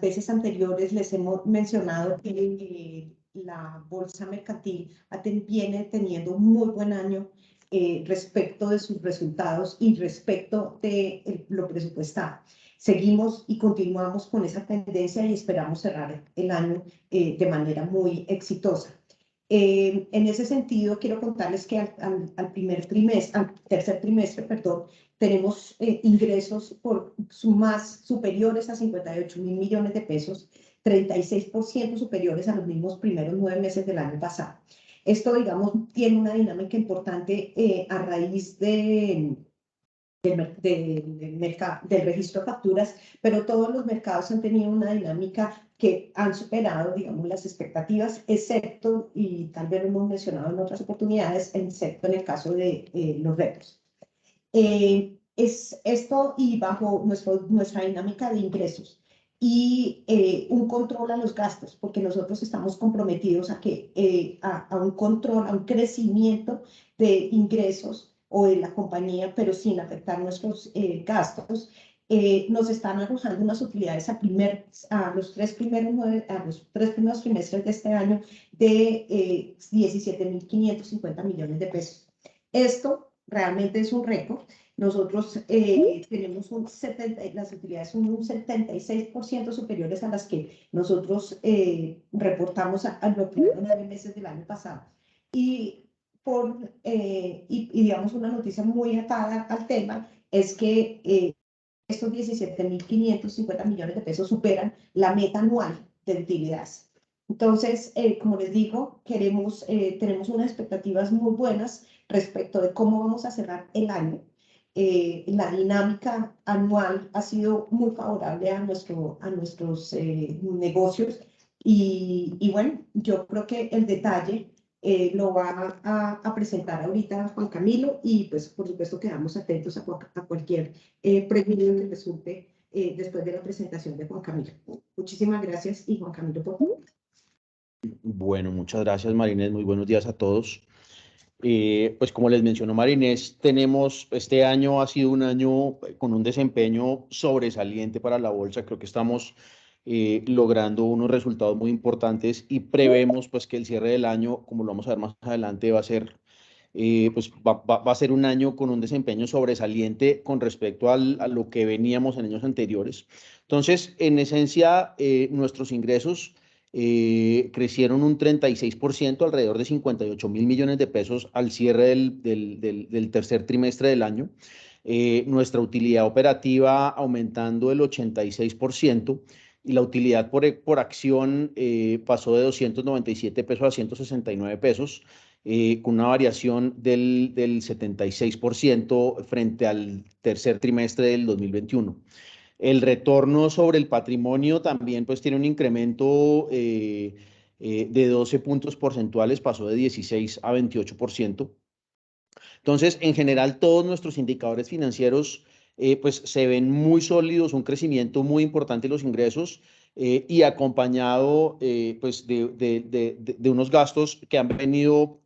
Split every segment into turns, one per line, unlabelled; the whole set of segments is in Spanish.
las veces anteriores les hemos mencionado que la bolsa mercantil viene teniendo un muy buen año respecto de sus resultados y respecto de lo presupuestado. Seguimos y continuamos con esa tendencia y esperamos cerrar el año de manera muy exitosa. En ese sentido, quiero contarles que al tercer trimestre, perdón, tenemos ingresos más superiores a 58.000 millones de pesos, 36% superiores a los mismos primeros 9 meses del año pasado. Esto, digamos, tiene una dinámica importante a raíz del registro de facturas, pero todos los mercados han tenido una dinámica que han superado, digamos, las expectativas, excepto, y tal vez lo hemos mencionado en otras oportunidades, excepto en el caso de los retos. Es esto y bajo nuestra dinámica de ingresos y un control a los gastos, porque nosotros estamos comprometidos a un control, a un crecimiento de ingresos o de la compañía, pero sin afectar nuestros gastos. Nos están arrojando unas utilidades a los tres primeros trimestres de este año de 17.550 millones de pesos. Esto realmente es un récord. Nosotros tenemos las utilidades son un 76% superiores a las que nosotros reportamos a los primeros 9 meses del año pasado. Y digamos, una noticia muy atada al tema es que estos 17.550 millones de pesos superan la meta anual de utilidades. Entonces, como les digo, tenemos unas expectativas muy buenas respecto de cómo vamos a cerrar el año. La dinámica anual ha sido muy favorable a nuestros negocios y bueno, yo creo que el detalle lo va a presentar ahorita Juan Camilo y pues por supuesto quedamos atentos a cualquier pregunta que resulte después de la presentación de Juan Camilo. Muchísimas gracias y Juan Camilo, por favor.
Bueno, muchas gracias, Marinés. Muy buenos días a todos. Pues como les mencionó Marinés, este año ha sido un año con un desempeño sobresaliente para la bolsa. Creo que estamos logrando unos resultados muy importantes y prevemos pues que el cierre del año, como lo vamos a ver más adelante, va a ser va a ser un año con un desempeño sobresaliente con respecto a lo que veníamos en años anteriores. Entonces, en esencia, nuestros ingresos crecieron un 36%, alrededor de 58.000 millones de pesos al cierre del tercer trimestre del año. Nuestra utilidad operativa aumentando el 86% y la utilidad por acción pasó de 297 pesos a 169 pesos, con una variación del 76% frente al tercer trimestre del 2021. El retorno sobre el patrimonio también pues tiene un incremento de 12 puntos porcentuales, pasó de 16 a 28%. Entonces, en general, todos nuestros indicadores financieros pues se ven muy sólidos, un crecimiento muy importante de los ingresos y acompañado pues de unos gastos que han venido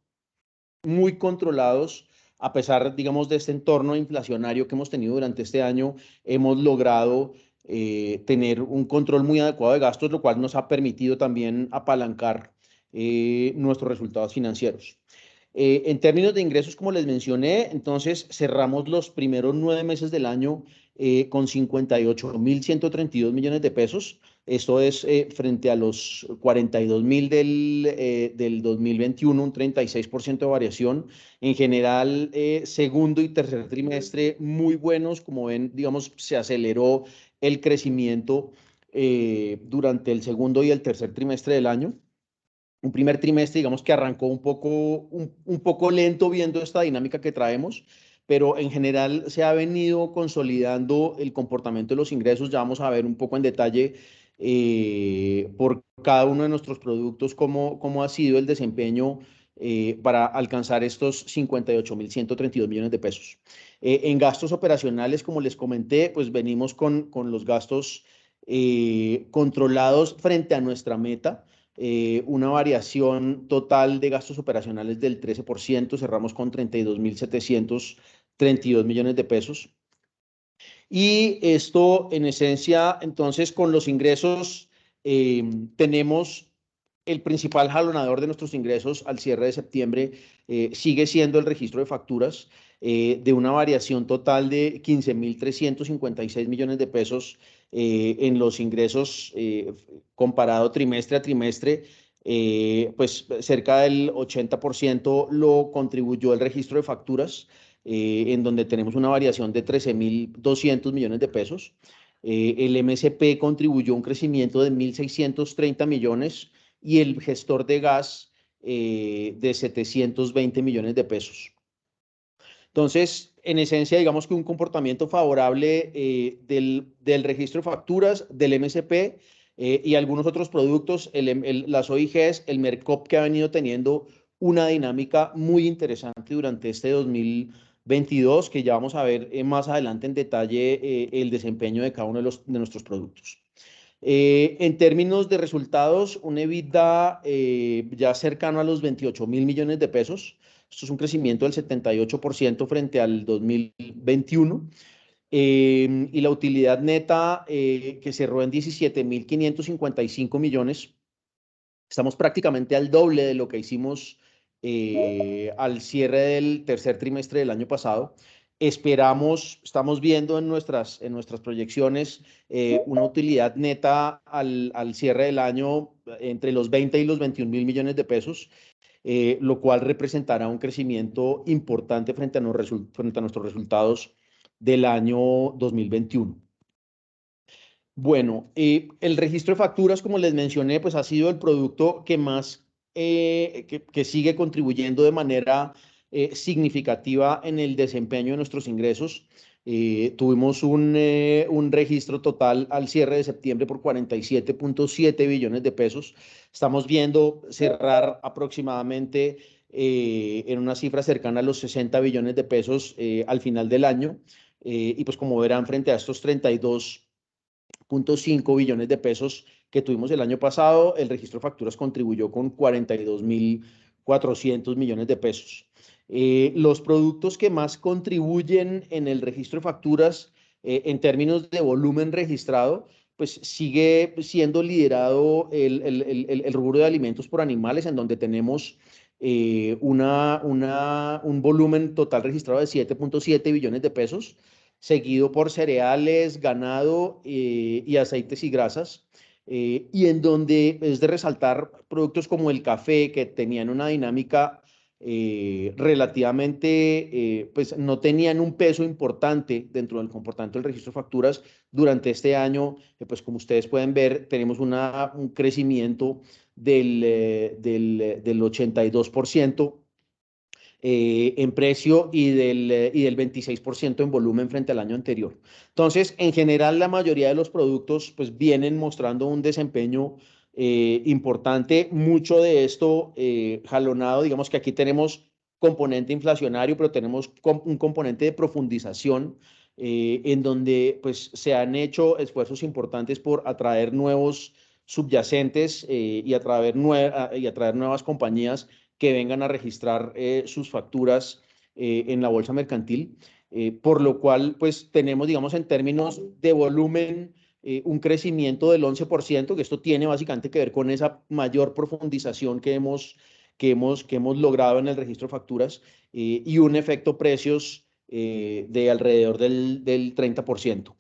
muy controlados. A pesar, digamos, de este entorno inflacionario que hemos tenido durante este año, hemos logrado tener un control muy adecuado de gastos, lo cual nos ha permitido también apalancar nuestros resultados financieros. En términos de ingresos, como les mencioné, entonces cerramos los primeros 9 meses del año con 58.132 millones de pesos. Esto es frente a los 42.000 del 2021, un 36% de variación. En general, segundo y tercer trimestre muy buenos. Como ven, digamos, se aceleró el crecimiento durante el segundo y el tercer trimestre del año. Un primer trimestre, digamos, que arrancó un poco lento viendo esta dinámica que traemos, pero en general se ha venido consolidando el comportamiento de los ingresos. Ya vamos a ver un poco en detalle por cada uno de nuestros productos cómo ha sido el desempeño para alcanzar estos 58.132 millones de pesos. En gastos operacionales, como les comenté, pues venimos con los gastos controlados frente a nuestra meta. Una variación total de gastos operacionales del 13%, cerramos con 32.732 millones de pesos. Y esto, en esencia, entonces, con los ingresos, tenemos el principal jalonador de nuestros ingresos al cierre de septiembre, sigue siendo el registro de facturas, de una variación total de 15.356 millones de pesos en los ingresos comparado trimestre a trimestre. Pues cerca del 80% lo contribuyó el registro de facturas, en donde tenemos una variación de 13.200 millones de pesos. El MSP contribuyó un crecimiento de 1.630 millones y el gestor de gas de 720 millones de pesos. Entonces, en esencia, digamos que un comportamiento favorable del registro de facturas, del MSP y algunos otros productos, las OIGs, el MERCOP, que ha venido teniendo una dinámica muy interesante durante este 2022, que ya vamos a ver más adelante en detalle el desempeño de cada uno de nuestros productos. En términos de resultados, un EBITDA ya cercano a los 28.000 millones de pesos. Esto es un crecimiento del 78% frente al 2021. Y la utilidad neta que cerró en 17.555 millones. Estamos prácticamente al doble de lo que hicimos al cierre del tercer trimestre del año pasado. Estamos viendo en nuestras proyecciones una utilidad neta al cierre del año entre los 20 y los 21.000 millones de pesos, lo cual representará un crecimiento importante frente a nuestros resultados del año 2021. Bueno, el registro de facturas, como les mencioné, pues ha sido el producto que más, que sigue contribuyendo de manera significativa en el desempeño de nuestros ingresos. Tuvimos un registro total al cierre de septiembre por 47.7 billones de pesos. Estamos viendo cerrar aproximadamente en una cifra cercana a los 60 billones de pesos al final del año. Y pues como verán, frente a estos 32.5 billones de pesos que tuvimos el año pasado, el registro de facturas contribuyó con 42.400 millones de pesos. Los productos que más contribuyen en el registro de facturas en términos de volumen registrado, pues sigue siendo liderado el rubro de alimentos por animales, en donde tenemos un volumen total registrado de 7.7 billones de pesos, seguido por cereales, ganado y aceites y grasas, y en donde es de resaltar productos como el café, que tenían una dinámica relativamente, pues no tenían un peso importante dentro del comportamiento del registro de facturas durante este año. Pues como ustedes pueden ver, tenemos un crecimiento del 82% en precio y del 26% en volumen frente al año anterior. Entonces, en general, la mayoría de los productos pues vienen mostrando un desempeño importante. Mucho de esto jalonado, digamos que aquí tenemos componente inflacionario, pero tenemos un componente de profundización en donde pues se han hecho esfuerzos importantes por atraer nuevos subyacentes y atraer nuevas compañías que vengan a registrar sus facturas en la bolsa mercantil, por lo cual pues tenemos, digamos, en términos de volumen, un crecimiento del 11%, que esto tiene básicamente que ver con esa mayor profundización que hemos logrado en el registro de facturas, y un efecto precios de alrededor del 30%.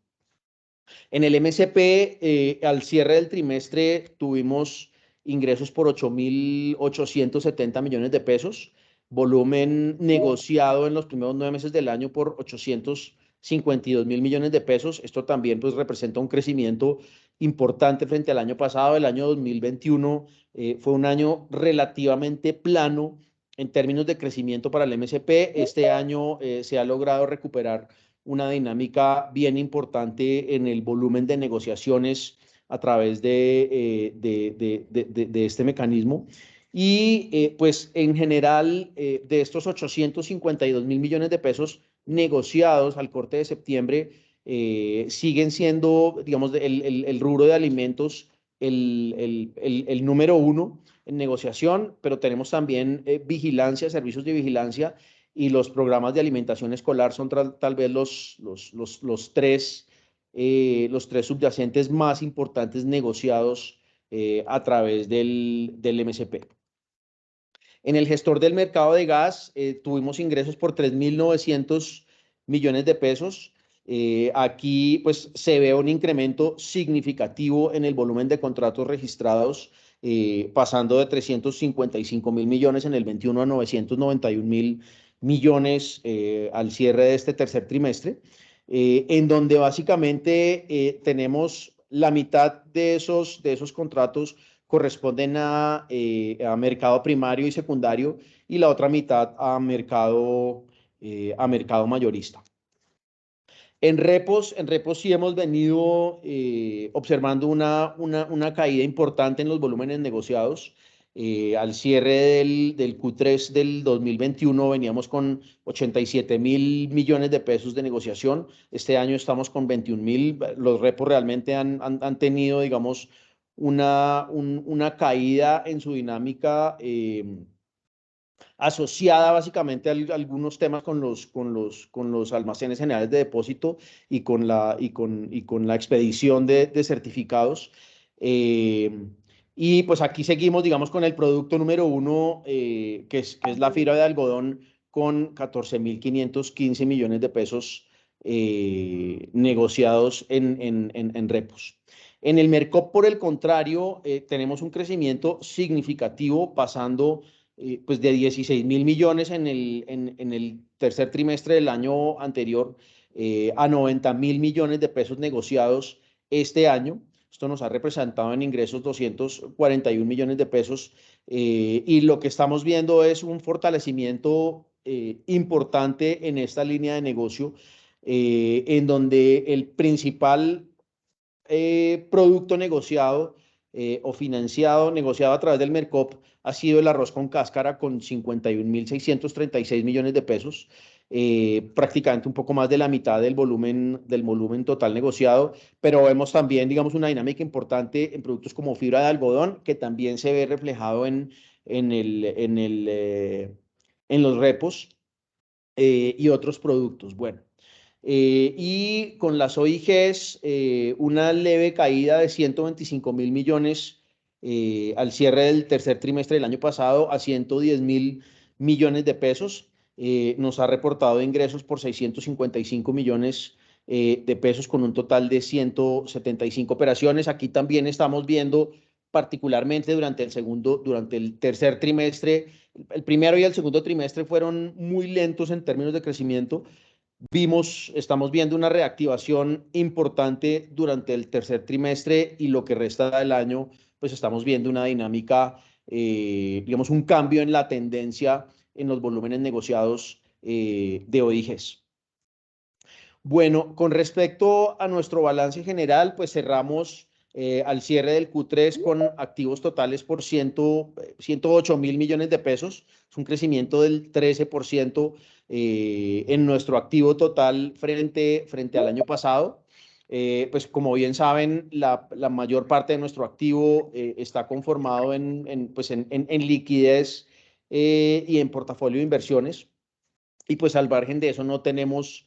En el MSP, al cierre del trimestre, tuvimos ingresos por 8.870 millones de pesos, volumen negociado en los primeros 9 meses del año por 852.000 millones de pesos. Esto también pues representa un crecimiento importante frente al año pasado. El año 2021 fue un año relativamente plano en términos de crecimiento para el MSP. Este año se ha logrado recuperar una dinámica bien importante en el volumen de negociaciones a través de este mecanismo. Y pues en general, de estos 852.000 millones de pesos negociados al corte de septiembre, siguen siendo, digamos, el rubro de alimentos el número uno en negociación, pero tenemos también vigilancia, servicios de vigilancia y los programas de alimentación escolar son tal vez los tres subyacentes más importantes negociados a través del MSP. En el gestor del mercado de gas tuvimos ingresos por 3.900 millones de pesos. Aquí pues se ve un incremento significativo en el volumen de contratos registrados, pasando de 355.000 millones en el 21 a 991.000 millones al cierre de este tercer trimestre, en donde básicamente tenemos la mitad de esos contratos corresponden a mercado primario y secundario y la otra mitad a mercado mayorista. En repos sí hemos venido observando una caída importante en los volúmenes negociados. Al cierre del Q3 del 2021 veníamos con 87.000 millones de pesos de negociación. Este año estamos con 21.000. Los repos realmente han tenido, digamos, una caída en su dinámica asociada básicamente a algunos temas con los almacenes generales de depósito y con la expedición de certificados. Y pues aquí seguimos, digamos, con el producto número uno, que es la fibra de algodón, con 14.515 millones de pesos negociados en repos. En el Mercop, por el contrario, tenemos un crecimiento significativo, pasando pues de 16.000 millones en el tercer trimestre del año anterior a 90.000 millones de pesos negociados este año. Esto nos ha representado en ingresos 241 millones de pesos y lo que estamos viendo es un fortalecimiento importante en esta línea de negocio, en donde el principal producto negociado o financiado, negociado a través del Mercop, ha sido el arroz con cáscara con 51.636 millones de pesos, prácticamente un poco más de la mitad del volumen total negociado, pero vemos también, digamos, una dinámica importante en productos como fibra de algodón, que también se ve reflejado en los repos y otros productos. Bueno. Y con las OIGs, una leve caída de 125.000 millones al cierre del tercer trimestre del año pasado a 110.000 millones de pesos. Nos ha reportado ingresos por 655 millones de pesos con un total de 175 operaciones. Aquí también estamos viendo particularmente durante el tercer trimestre, el primero y el segundo trimestre fueron muy lentos en términos de crecimiento. Estamos viendo una reactivación importante durante el tercer trimestre y lo que resta del año, pues estamos viendo una dinámica, digamos, un cambio en la tendencia en los volúmenes negociados de OIGs. Bueno, con respecto a nuestro balance general, pues cerramos al cierre del Q3 con activos totales por 108.000 millones de pesos. Es un crecimiento del 13% en nuestro activo total frente al año pasado. Pues como bien saben, la mayor parte de nuestro activo está conformado en liquidez y en portafolio de inversiones. Y pues al margen de eso no tenemos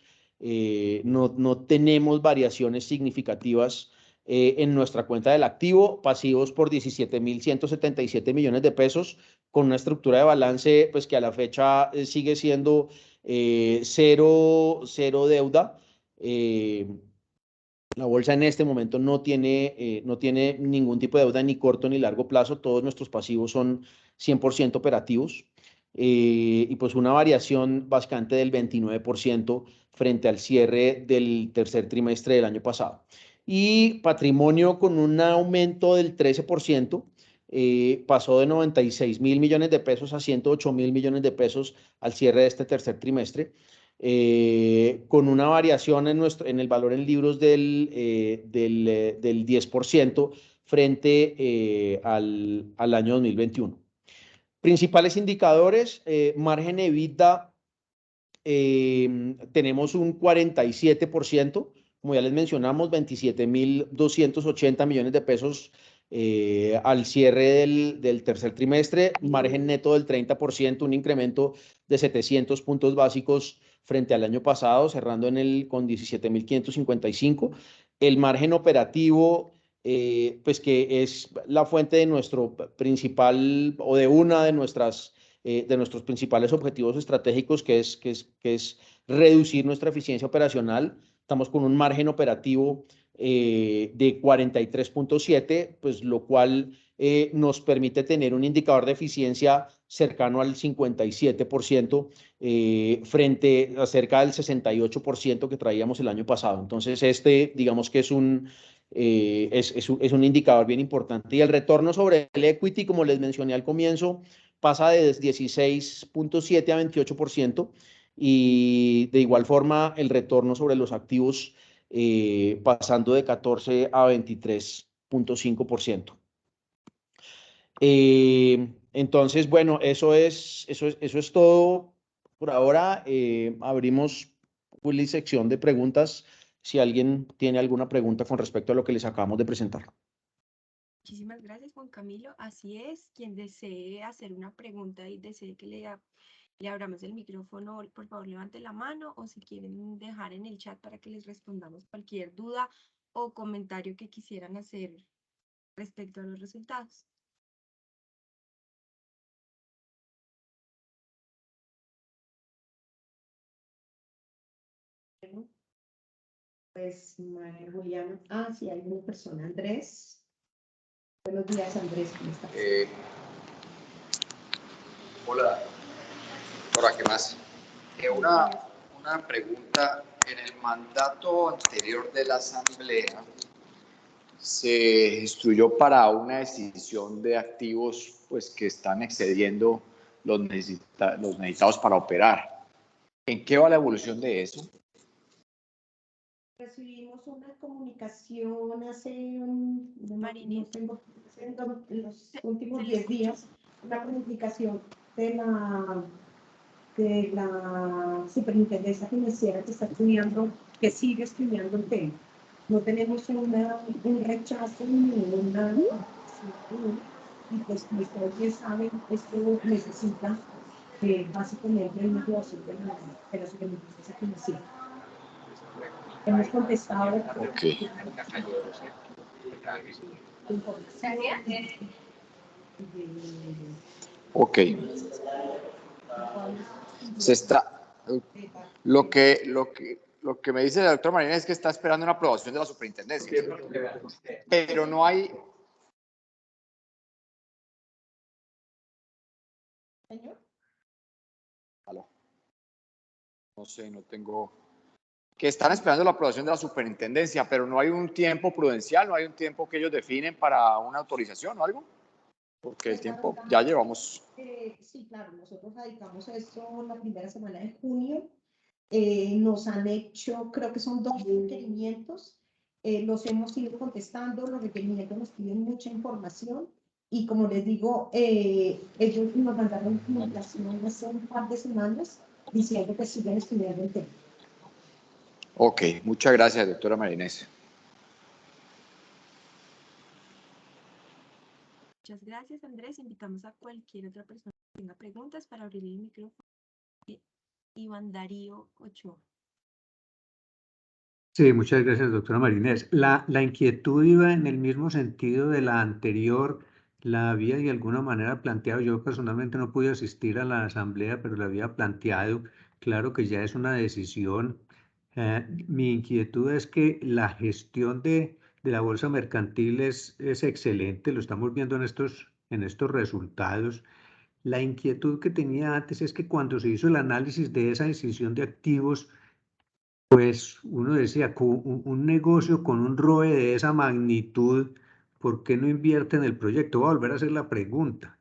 variaciones significativas en nuestra cuenta del activo, pasivos por 17.177 millones de pesos, con una estructura de balance pues que a la fecha sigue siendo cero deuda. La bolsa en este momento no tiene ningún tipo de deuda ni corto ni largo plazo. Todos nuestros pasivos son 100% operativos. Y pues una variación básicamente del 29% frente al cierre del tercer trimestre del año pasado. Y patrimonio con un aumento del 13%, pasó de 96.000 millones de pesos a 108.000 millones de pesos al cierre de este tercer trimestre. Con una variación en el valor en libros del 10% frente al año 2021. Principales indicadores, margen EBITDA, tenemos un 47%, como ya les mencionamos, 27.280 millones de pesos al cierre del tercer trimestre, margen neto del 30%, un incremento de 700 puntos básicos frente al año pasado, cerrando con 17.555. El margen operativo, pues que es la fuente de nuestro principal o de una de nuestros principales objetivos estratégicos, que es reducir nuestra eficiencia operacional. Estamos con un margen operativo de 43.7, pues lo cual nos permite tener un indicador de eficiencia cercano al 57%, frente a cerca del 68% que traíamos el año pasado. Entonces, digamos que es un indicador bien importante. Y el retorno sobre el equity, como les mencioné al comienzo, pasa de 16.7 a 28%, y de igual forma el retorno sobre los activos pasando de 14 a 23.5%. Entonces, bueno, eso es todo por ahora. Abrimos la sección de preguntas si alguien tiene alguna pregunta con respecto a lo que les acabamos de presentar.
Muchísimas gracias, Juan Camilo. Así es, quien desee hacer una pregunta y desee que le abramos el micrófono, por favor levante la mano, o si quieren dejar en el chat para que les respondamos cualquier duda o comentario que quisieran hacer respecto a los resultados.
Pues, María Juliana. Sí, hay una persona, Andrés. Buenos días, Andrés, ¿cómo estás?
Hola, doctora, ¿qué más? Una pregunta. En el mandato anterior de la Asamblea se instruyó para una decisión de activos pues, que están excediendo los necesitados para operar. ¿En qué va la evolución de eso?
Recibimos una comunicación hace
en
los últimos 10 días, una comunicación de la Superintendencia Financiera que está estudiando, que sigue estudiando el tema. No tenemos un rechazo ni una... Y pues, como ustedes bien saben, esto necesita básicamente el negocio de la Superintendencia Financiera. Hemos contestado.
Ok. Se está. Lo que me dice la doctora Marina es que está esperando una aprobación de la superintendencia. Pero no hay.
Señor.
¿Aló? No sé, no tengo. Que están esperando la aprobación de la superintendencia, pero no hay un tiempo prudencial, no hay un tiempo que ellos definen para una autorización o algo. Porque el tiempo ya llevamos.
Sí, claro, nosotros radicamos esto la primera semana de junio. Nos han hecho, creo que son 2 requerimientos. Los hemos ido contestando. Los requerimientos nos piden mucha información. Y como les digo, ellos nos mandaron comunicación hace un par de semanas diciendo que siguen estudiando el tema.
Ok, muchas gracias, doctora Marinés.
Muchas gracias, Andrés. Invitamos a cualquier otra persona que tenga preguntas para abrir el micrófono. Iván Darío Ochoa.
Sí, muchas gracias, doctora Marinés. La inquietud iba en el mismo sentido de la anterior, la había de alguna manera planteado. Yo personalmente no pude asistir a la asamblea, pero la había planteado. Claro que ya es una decisión. Mi inquietud es que la gestión de la bolsa mercantil es excelente, lo estamos viendo en estos resultados. La inquietud que tenía antes es que cuando se hizo el análisis de esa decisión de activos, pues uno decía, un negocio con un ROE de esa magnitud, ¿por qué no invierte en el proyecto? Voy a volver a hacer la pregunta.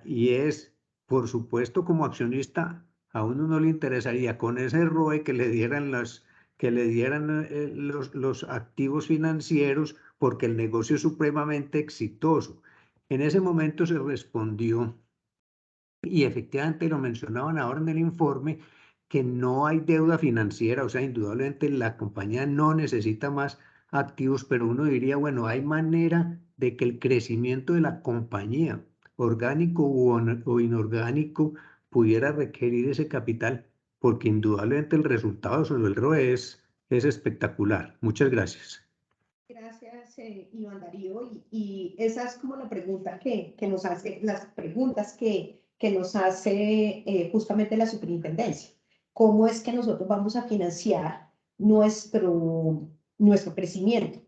Y es, por supuesto, como accionista, a uno no le interesaría con ese ROE que le dieran los activos financieros, porque el negocio es supremamente exitoso. En ese momento se respondió, y efectivamente lo mencionaban ahora en el informe, que no hay deuda financiera, o sea, indudablemente la compañía no necesita más activos, pero uno diría, bueno, hay manera de que el crecimiento de la compañía, orgánico o inorgánico, pudiera requerir ese capital, porque indudablemente el resultado sobre el ROE es espectacular. Muchas gracias.
Gracias, Iván Darío. Y esa es como la pregunta que nos hace, las preguntas que nos hace justamente la superintendencia. ¿Cómo es que nosotros vamos a financiar nuestro crecimiento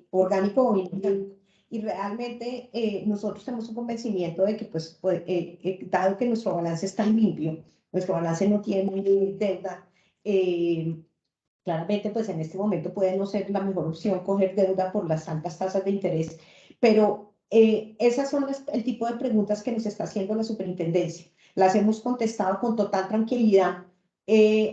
orgánico o inorgánico? Y realmente nosotros tenemos un convencimiento de que, dado que nuestro balance está limpio, nuestro balance no tiene deuda, claramente, pues en este momento puede no ser la mejor opción coger deuda por las altas tasas de interés, pero esas son el tipo de preguntas que nos está haciendo la superintendencia. Las hemos contestado con total tranquilidad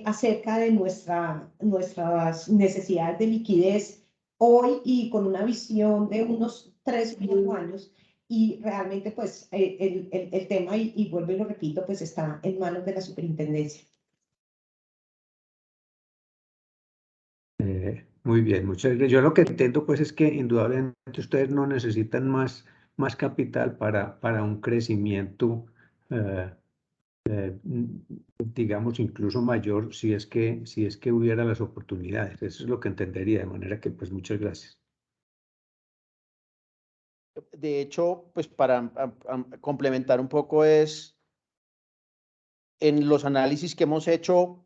acerca de nuestras necesidades de liquidez hoy y con una visión de unos 3 o 4 años. Y realmente, pues, el tema, y vuelvo y lo repito, pues está en manos de la superintendencia.
Muy bien, muchas gracias. Yo lo que entiendo pues es que indudablemente ustedes no necesitan más capital para un crecimiento, digamos, incluso mayor si es que hubiera las oportunidades. Eso es lo que entendería, de manera que pues muchas gracias.
De hecho, pues para complementar un poco es, en los análisis que hemos hecho,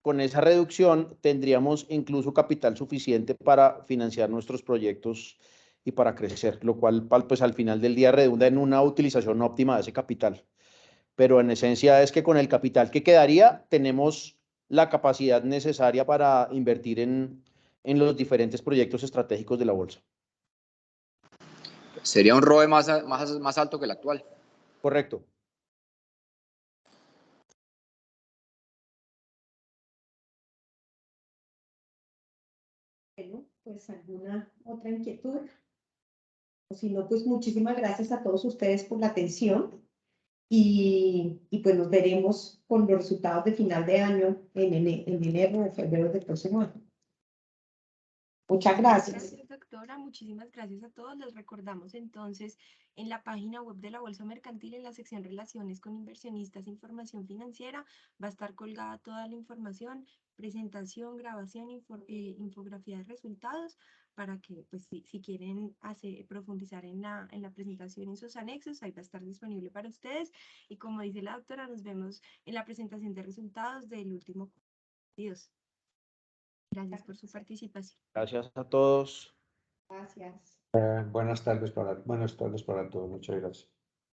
con esa reducción tendríamos incluso capital suficiente para financiar nuestros proyectos y para crecer, lo cual pues al final del día redunda en una utilización óptima de ese capital. Pero en esencia es que con el capital que quedaría tenemos la capacidad necesaria para invertir en los diferentes proyectos estratégicos de la bolsa.
Sería un ROE más alto que el actual.
Correcto.
Bueno, pues alguna otra inquietud. O si no, pues muchísimas gracias a todos ustedes por la atención y pues nos veremos con los resultados de final de año en enero o febrero del próximo año. Muchas gracias.
Gracias, doctora. Muchísimas gracias a todos. Les recordamos entonces en la página web de la Bolsa Mercantil, en la sección Relaciones con Inversionistas e Información Financiera, va a estar colgada toda la información, presentación, grabación, infografía de resultados, para que, pues, si quieren profundizar en la presentación y en sus anexos, ahí va a estar disponible para ustedes. Y como dice la doctora, nos vemos en la presentación de resultados del último. Adiós. Gracias por su participación.
Gracias a todos.
Gracias.
Buenas tardes para todos. Muchas gracias.